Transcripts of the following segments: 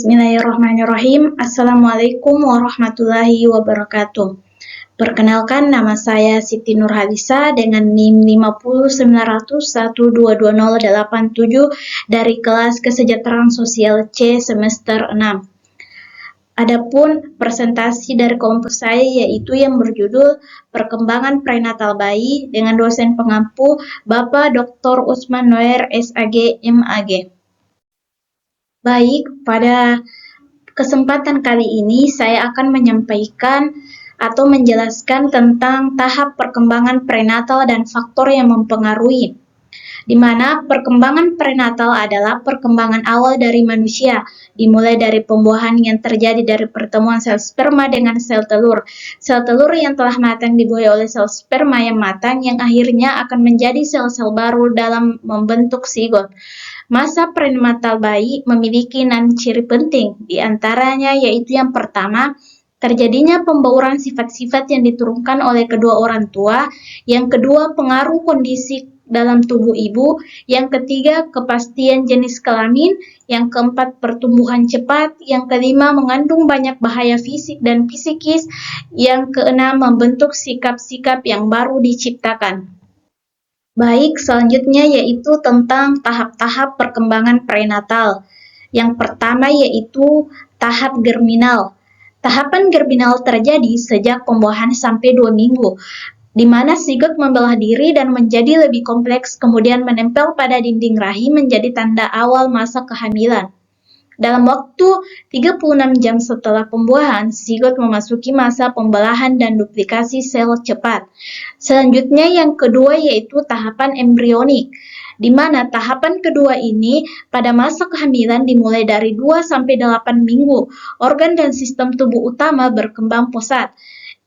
Bismillahirrahmanirrahim. Assalamualaikum warahmatullahi wabarakatuh. Perkenalkan, nama saya Siti Nurhalisa dengan NIM 50900122087 dari kelas Kesejahteraan Sosial C semester 6. Adapun presentasi dari kelompok saya yaitu yang berjudul Perkembangan Prenatal Bayi dengan dosen pengampu Bapak Dr. Usman Noer SAG MAG. Baik, pada kesempatan kali ini saya akan menyampaikan atau menjelaskan tentang tahap perkembangan prenatal dan faktor yang mempengaruhi, di mana perkembangan prenatal adalah perkembangan awal dari manusia, dimulai dari pembuahan yang terjadi dari pertemuan sel sperma dengan sel telur. Sel telur yang telah matang dibuai oleh sel sperma yang matang yang akhirnya akan menjadi sel-sel baru dalam membentuk zigot. Masa prenatal bayi memiliki 6 ciri penting, di antaranya yaitu yang pertama, terjadinya pembauran sifat-sifat yang diturunkan oleh kedua orang tua, yang kedua, pengaruh kondisi dalam tubuh ibu, yang ketiga, kepastian jenis kelamin, yang keempat, pertumbuhan cepat, yang kelima, mengandung banyak bahaya fisik dan psikis, yang keenam, membentuk sikap-sikap yang baru diciptakan. Baik, selanjutnya yaitu tentang tahap-tahap perkembangan prenatal. Yang pertama yaitu tahap germinal. Tahapan germinal terjadi sejak pembuahan sampai 2 minggu, di mana zigot membelah diri dan menjadi lebih kompleks, kemudian menempel pada dinding rahim menjadi tanda awal masa kehamilan. Dalam waktu 36 jam setelah pembuahan, zigot memasuki masa pembelahan dan duplikasi sel cepat. Selanjutnya yang kedua yaitu tahapan embrionik, di mana tahapan kedua ini pada masa kehamilan dimulai dari 2-8 minggu. Organ dan sistem tubuh utama berkembang pesat.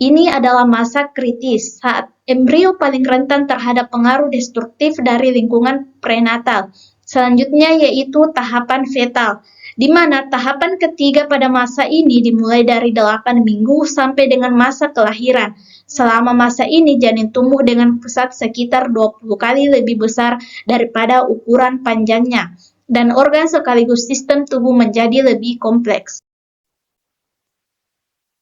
Ini adalah masa kritis saat embrio paling rentan terhadap pengaruh destruktif dari lingkungan prenatal. Selanjutnya yaitu tahapan fetal, di mana tahapan ketiga pada masa ini dimulai dari 8 minggu sampai dengan masa kelahiran. Selama masa ini janin tumbuh dengan pesat sekitar 20 kali lebih besar daripada ukuran panjangnya, dan organ sekaligus sistem tubuh menjadi lebih kompleks.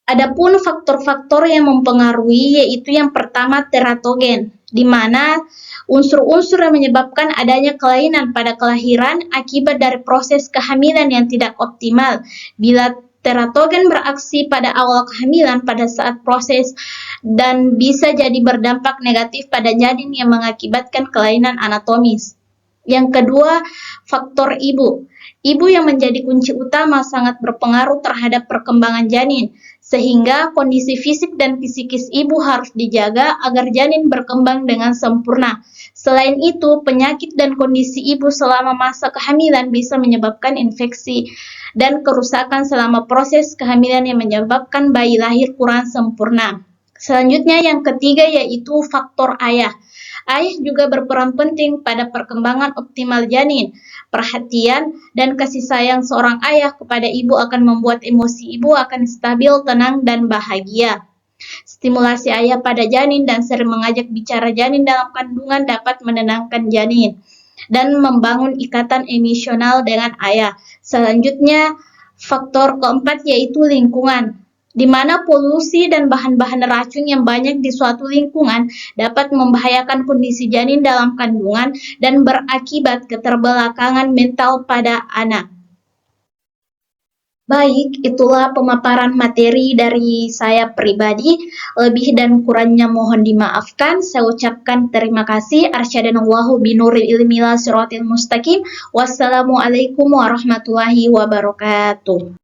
Adapun faktor-faktor yang mempengaruhi yaitu yang pertama teratogen, di mana unsur-unsur yang menyebabkan adanya kelainan pada kelahiran akibat dari proses kehamilan yang tidak optimal. Bila teratogen beraksi pada awal kehamilan pada saat proses dan bisa jadi berdampak negatif pada janin yang mengakibatkan kelainan anatomis. Yang kedua, faktor ibu. Ibu yang menjadi kunci utama sangat berpengaruh terhadap perkembangan janin, sehingga kondisi fisik dan psikis ibu harus dijaga agar janin berkembang dengan sempurna. Selain itu, penyakit dan kondisi ibu selama masa kehamilan bisa menyebabkan infeksi dan kerusakan selama proses kehamilan yang menyebabkan bayi lahir kurang sempurna. Selanjutnya yang ketiga yaitu faktor ayah. Ayah juga berperan penting pada perkembangan optimal janin. Perhatian dan kasih sayang seorang ayah kepada ibu akan membuat emosi ibu akan stabil, tenang, dan bahagia. Stimulasi ayah pada janin dan sering mengajak bicara janin dalam kandungan dapat menenangkan janin dan membangun ikatan emosional dengan ayah. Selanjutnya, faktor keempat yaitu lingkungan, di mana polusi dan bahan-bahan racun yang banyak di suatu lingkungan dapat membahayakan kondisi janin dalam kandungan dan berakibat keterbelakangan mental pada anak. Baik, itulah pemaparan materi dari saya pribadi. Lebih dan kurangnya mohon dimaafkan. Saya ucapkan terima kasih. Arsyadanallahu binuril ilmi ila siratil mustaqim. Wassalamualaikum warahmatullahi wabarakatuh.